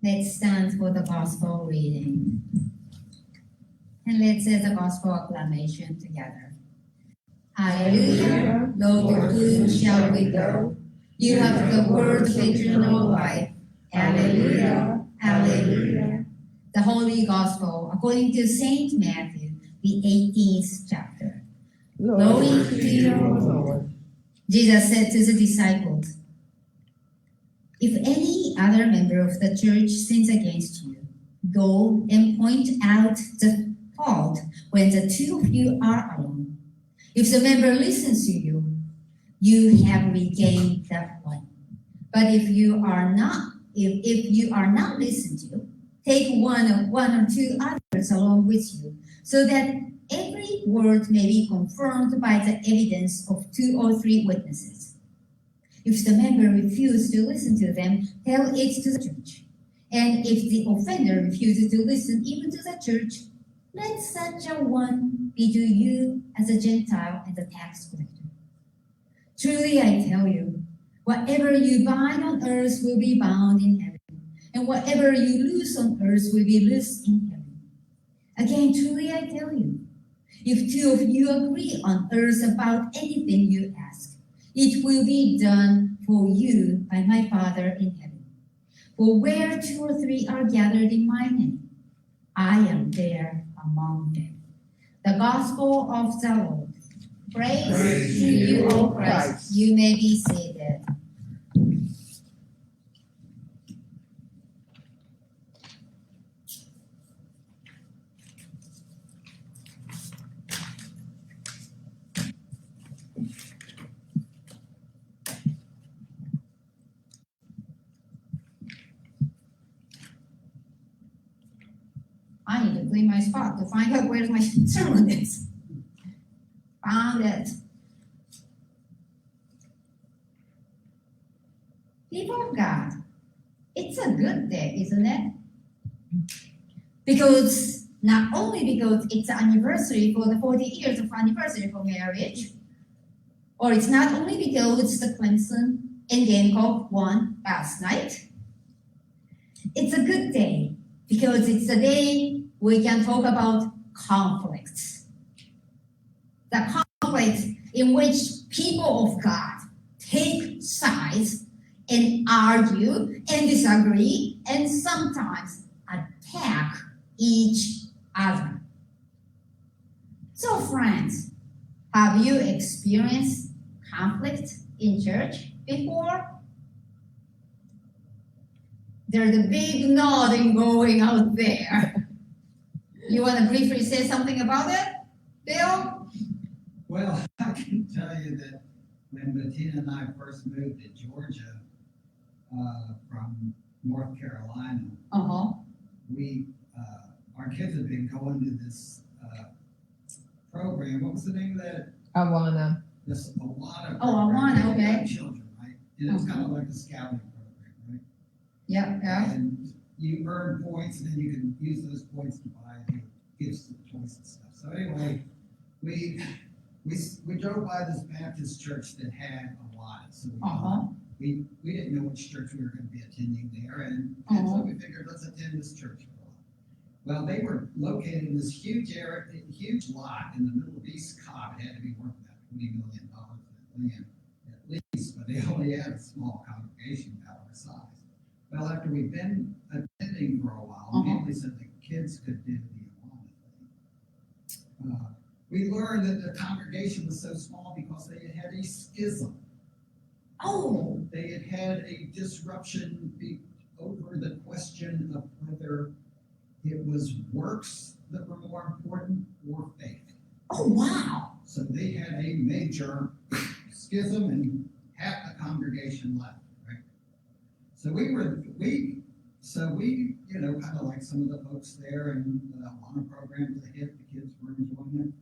Let's stand for the gospel reading. And let's say the gospel acclamation together. Hallelujah, Lord, to whom shall we go? You have the word of eternal life. Hallelujah, hallelujah. The Holy Gospel according to Saint Matthew, the 18th chapter. Glory to you, Lord. Jesus said to the disciples, if any other member of the church sins against you, go and point out the fault when the two of you are alone. If the member listens to you, you have regained that one. But if you are not listened to, take one or two others along with you, so that every word may be confirmed by the evidence of 2 or 3 witnesses. If the member refuses to listen to them, tell it to the church. And if the offender refuses to listen even to the church, let such a one be to you as a Gentile and a tax collector. Truly I tell you, whatever you bind on earth will be bound in heaven, and whatever you loose on earth will be loosed in heaven. Again, truly I tell you, if 2 of you agree on earth about anything you ask, it will be done for you by my Father in heaven. For where 2 or 3 are gathered in my name, I am there among them. The Gospel of the Lord. Praise to you, O Christ. You may be seated. I need to clean my spot to find out where my sermon is. Found it. People of God, it's a good day, isn't it? Because not only because it's the anniversary for the 40 years of anniversary for marriage, or it's not only because it's the Clemson and Gamecock won last night. It's a good day because it's a day we can talk about conflicts. The conflicts in which people of God take sides and argue and disagree and sometimes attack each other. So friends, have you experienced conflict in church before? There's a big nodding going out there. You want to briefly say something about it, Bill? Well, I can tell you that when Bettina and I first moved to Georgia from North Carolina, we our kids had been going to this program. What was the name of that? Awana. This Awana program. Oh, Awana, okay. Children, right? And it's kind of like a scouting program, right? Yeah. And you earn points, and then you can use those points to buy gifts and toys and stuff. So anyway, we drove by this Baptist church that had Awana. So we didn't know which church we were going to be attending there, and so we figured let's attend this church for a while. Well, they were located in this huge area, huge lot in the middle of East Cobb. It had to be worth about $20 million in land at least, but they only had a small congregation about our size. Well, after we'd been attending for a while, immediately said the kids could do the Awana thing. We learned that the congregation was so small because they had had a schism. They had had a disruption over the question of whether it was works that were more important or faith. Oh, wow. So they had a major schism and half the congregation left, right? So we, kind of like some of the folks there and the Awana program that hit, the kids were enjoying it.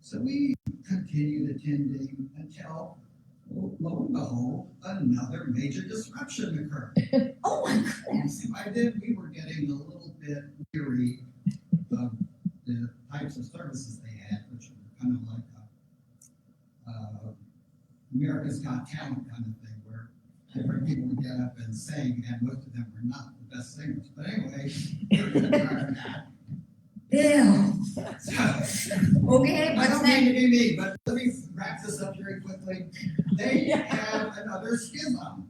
So we continued attending until, lo and behold, another major disruption occurred. Oh my goodness. By then, we were getting a little bit weary of the types of services they had, which were kind of like America's Got Talent kind of thing, where different people would get up and sing, and most of them were not the best singers. But anyway, they're going to try that. Ew. So, Okay, I but don't mean to then, be mean, but let me wrap this up very quickly. They have another schism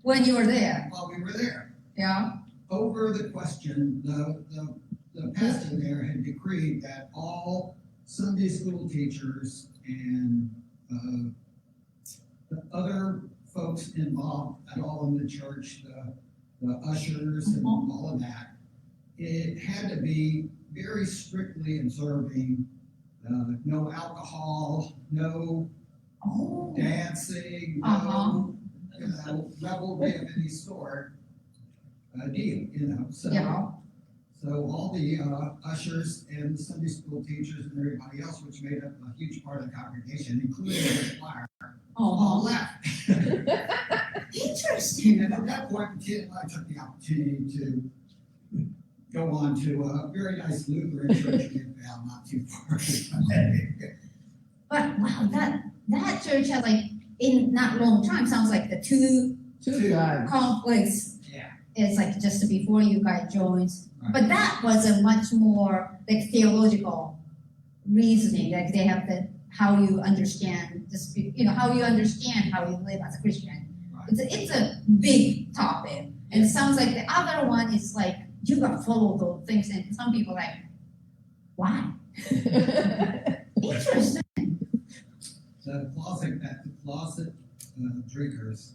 when you were there, while we were there. yeah? Over the question, the pastor there had decreed that all Sunday school teachers and the other folks involved at all in the church, the ushers and all of that, it had to be very strictly observing no alcohol, no Oh, dancing, Uh-huh. no revelry of any sort deal, So, yeah. so all the ushers and the Sunday school teachers and everybody else, which made up a huge part of the congregation, including the choir, all left. Interesting. And at that point, the kid and I took the opportunity to go on to a very nice Lutheran church in Val, not too far. But wow, that church has like in not long time sounds like the two conflicts. Yeah. It's like just before you guys joined. Right. But that was a much more like theological reasoning. Like they have the how you understand this, how you understand how you live as a Christian. Right. It's a big topic, and it sounds like the other one is like you got to follow those things, and some people like, why? Interesting. The closet drinkers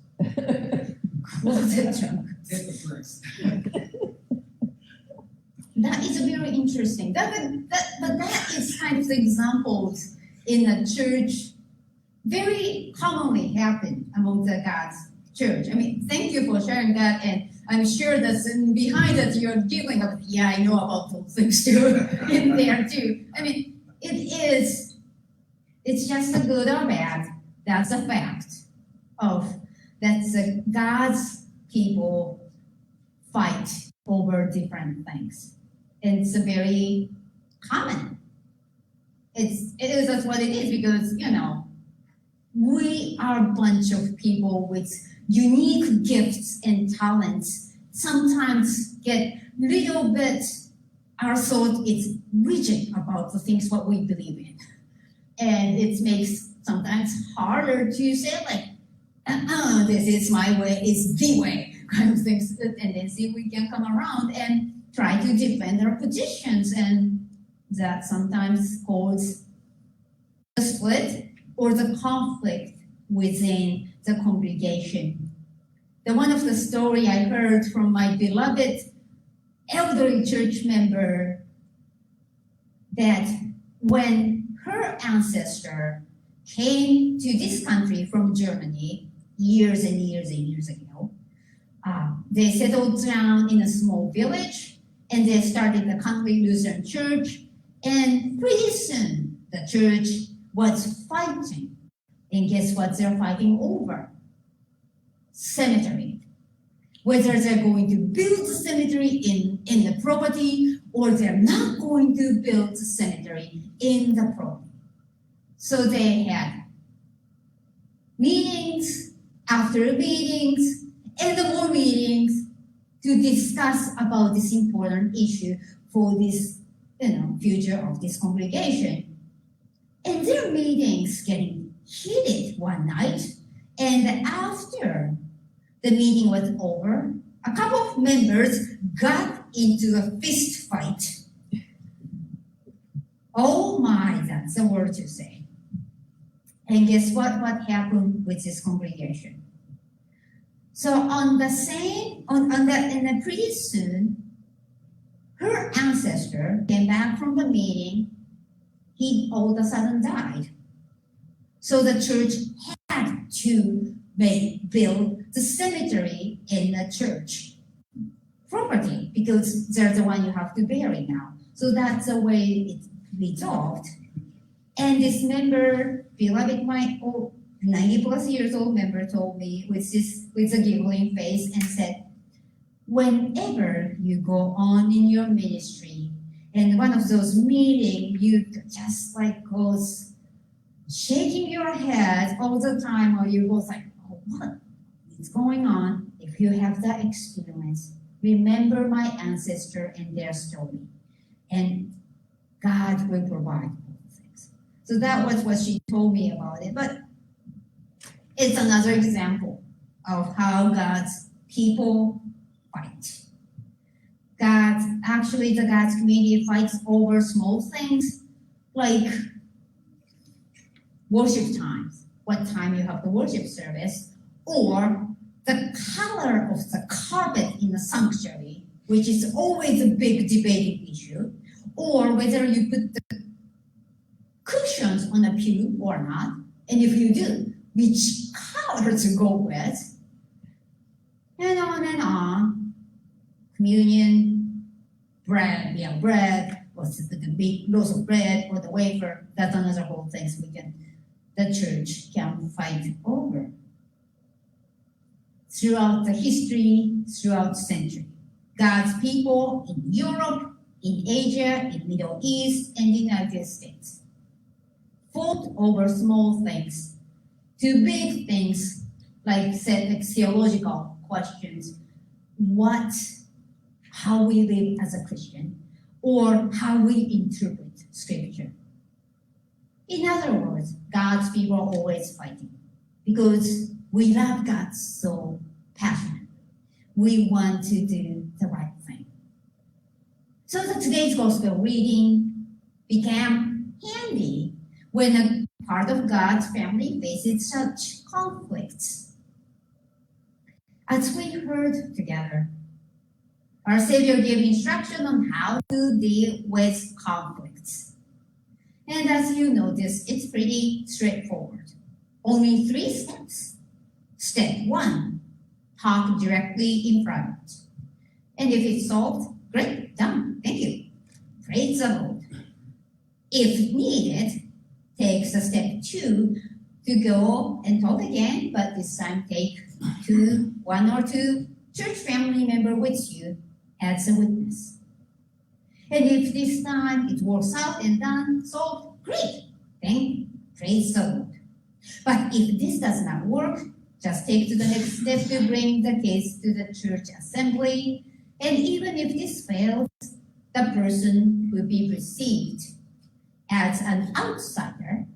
Closet drunk. hypocrites. That is very interesting. But that is kind of the examples in a church very commonly happen among the God's church. I mean, thank you for sharing that, and I'm sure that's behind that you're giving up. Yeah, I know about those things too in there too. I mean, it's just a good or bad. That's a fact that's God's people fight over different things. It's a very common. That's what it is because, we are a bunch of people with unique gifts and talents. Sometimes get little bit, our thought is rigid about the things what we believe in. And it makes sometimes harder to say like, this is my way, it's the way, kind of things. And then see if we can come around and try to defend our positions. And that sometimes causes the split or the conflict within the congregation. The one of the story I heard from my beloved elderly church member that when her ancestor came to this country from Germany years and years and years ago, they settled down in a small village and they started the country Lutheran church, and pretty soon the church was fighting. And guess what they're fighting over? Cemetery. Whether they're going to build a cemetery in the property or they're not going to build a cemetery in the property. So they had meetings after meetings and more meetings to discuss about this important issue for this, future of this congregation. And their meetings getting heated one night, and after the meeting was over, a couple of members got into a fist fight. Oh my, that's a word to say. And guess what happened with this congregation? So and pretty soon, her ancestor came back from the meeting. He all of a sudden died. So the church had to build the cemetery in the church property because they're the one you have to bury now. So that's the way it resolved. And this member, beloved, my 90 plus years old member told me with a giggling face and said, whenever you go on in your ministry, and one of those meetings, you just like goes shaking your head all the time, or you go like, oh, what is going on? If you have that experience, remember my ancestor and their story, and God will provide all things. So that was what she told me about it. But it's another example of how God's people fight. The God's community fights over small things like worship times, what time you have the worship service, or the color of the carpet in the sanctuary, which is always a big debating issue, or whether you put the cushions on a pew or not, and if you do, which color to go with, and on and on. Communion, bread, what's the big loaves of bread or the wafer, that's another whole thing the church can fight over. Throughout the history, throughout the century, God's people in Europe, in Asia, in Middle East, and the United States fought over small things to big things like theological questions, how we live as a Christian, or how we interpret Scripture. In other words, God's people are always fighting because we love God so passionately. We want to do the right thing. So today's gospel reading became handy when a part of God's family faces such conflicts. As we heard together, our Savior gave instruction on how to deal with conflicts. And as you notice, it's pretty straightforward. Only 3 steps. Step 1, talk directly in private. And if it's solved, great, done, thank you. Praise the Lord. If needed, take the step 2 to go and talk again, but this time take 1 or 2 church family member with you as a witness. And if this time it works out and done, solved, great, then praise the Lord. But if this does not work, just take to the next step to bring the case to the church assembly. And even if this fails, the person will be received as an outsider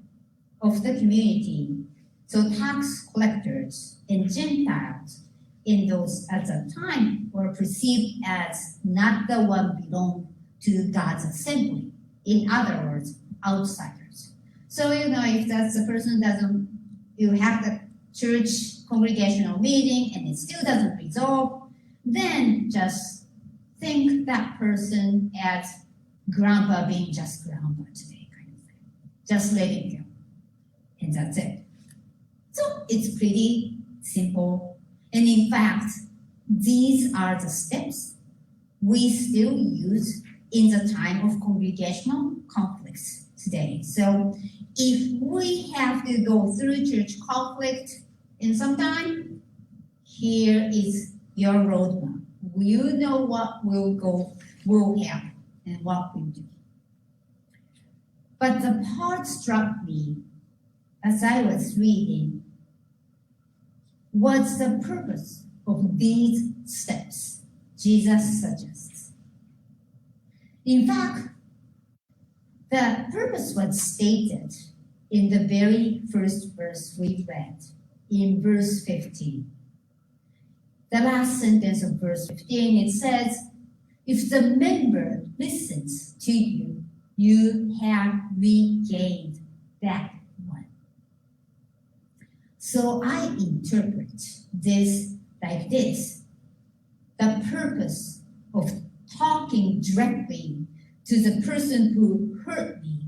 of the community. So tax collectors and Gentiles in those at the time were perceived as not the one belong to God's assembly. In other words, outsiders. So, if that's the person you have the church congregational meeting and it still doesn't resolve, then just think that person as grandpa being just grandpa today, kind of thing. Just let him go. And that's it. So it's pretty simple. And in fact, these are the steps we still use in the time of congregational conflicts today. So if we have to go through church conflict in some time, here is your roadmap. You know what will happen and what we'll do. But the part struck me as I was reading was the purpose of these steps Jesus suggests. In fact, the purpose was stated in the very first verse we read, in verse 15. The last sentence of verse 15, it says, if the member listens to you, you have regained that one. So I interpret this like this. The purpose of talking directly to the person who hurt me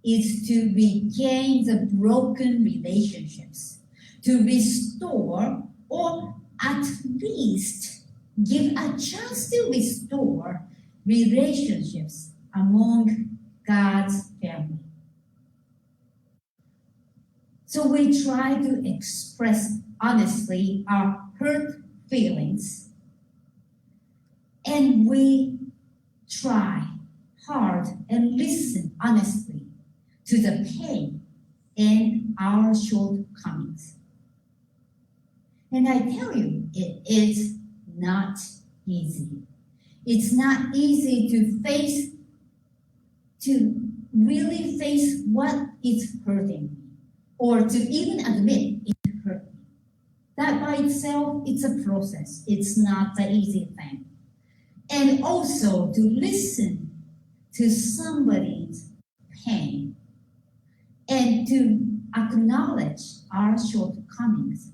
is to regain the broken relationships, to restore or at least give a chance to restore relationships among God's family. So we try to express honestly our hurt feelings, and we try hard and listen honestly to the pain and our shortcomings. And I tell you, it is not easy. It's not easy to really face what is hurting me, or to even admit it hurt me. That by itself, it's a process. It's not an easy thing. And also to listen to somebody's pain and to acknowledge our shortcomings.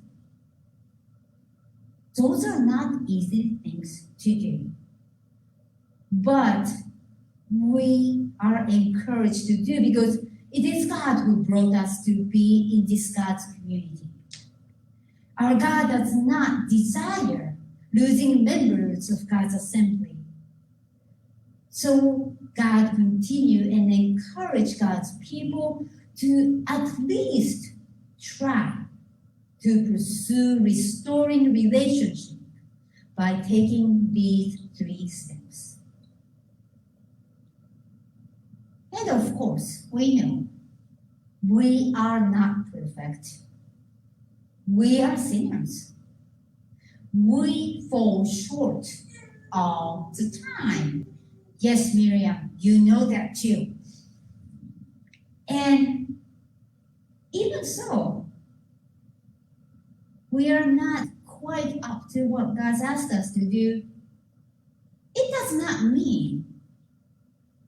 Those are not easy things to do. But we are encouraged to do because it is God who brought us to be in this God's community. Our God does not desire losing members of God's assembly. So God continue and encourage God's people to at least try to pursue restoring relationship by taking these 3 steps. And of course, we know we are not perfect. We are sinners. We fall short all the time. Yes, Miriam, you know that too. And even so, we are not quite up to what God's asked us to do. It does not mean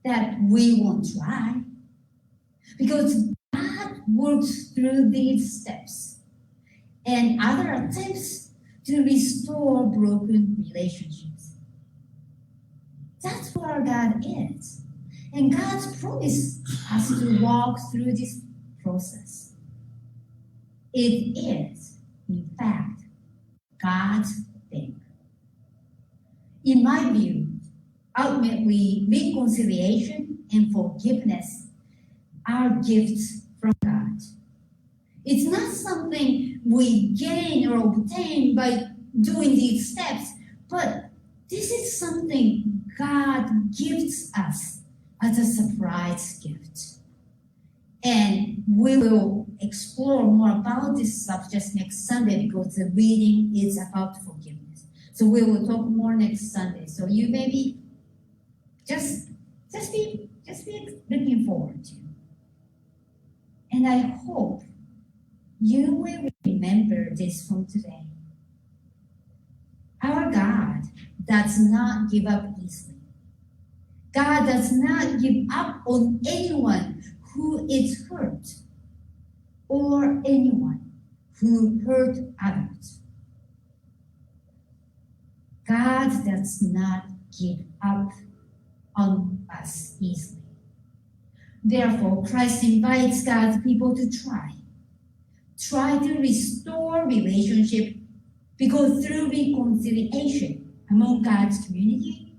that we won't try, because God works through these steps and other attempts to restore broken relationships. That's what our God is. And God's promised us to walk through this process. It is, in fact, God's thing. In my view, ultimately, reconciliation and forgiveness are gifts from God. It's not something we gain or obtain by doing these steps, but this is something God gives us as a surprise gift. And we will explore more about this subject next Sunday because the reading is about forgiveness. So we will talk more next Sunday. So you maybe just be looking forward to. And I hope you will remember this from today. Our God does not give up easily. God does not give up on anyone who is hurt or anyone who hurt others. God does not give up on us easily. Therefore, Christ invites God's people to try to restore relationship, because through reconciliation among God's community,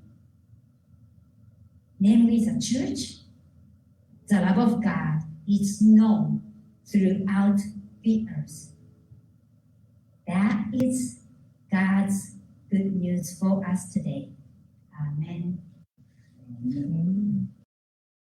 namely the church, the love of God is known throughout the earth. That is God's good news for us today. Amen. Amen.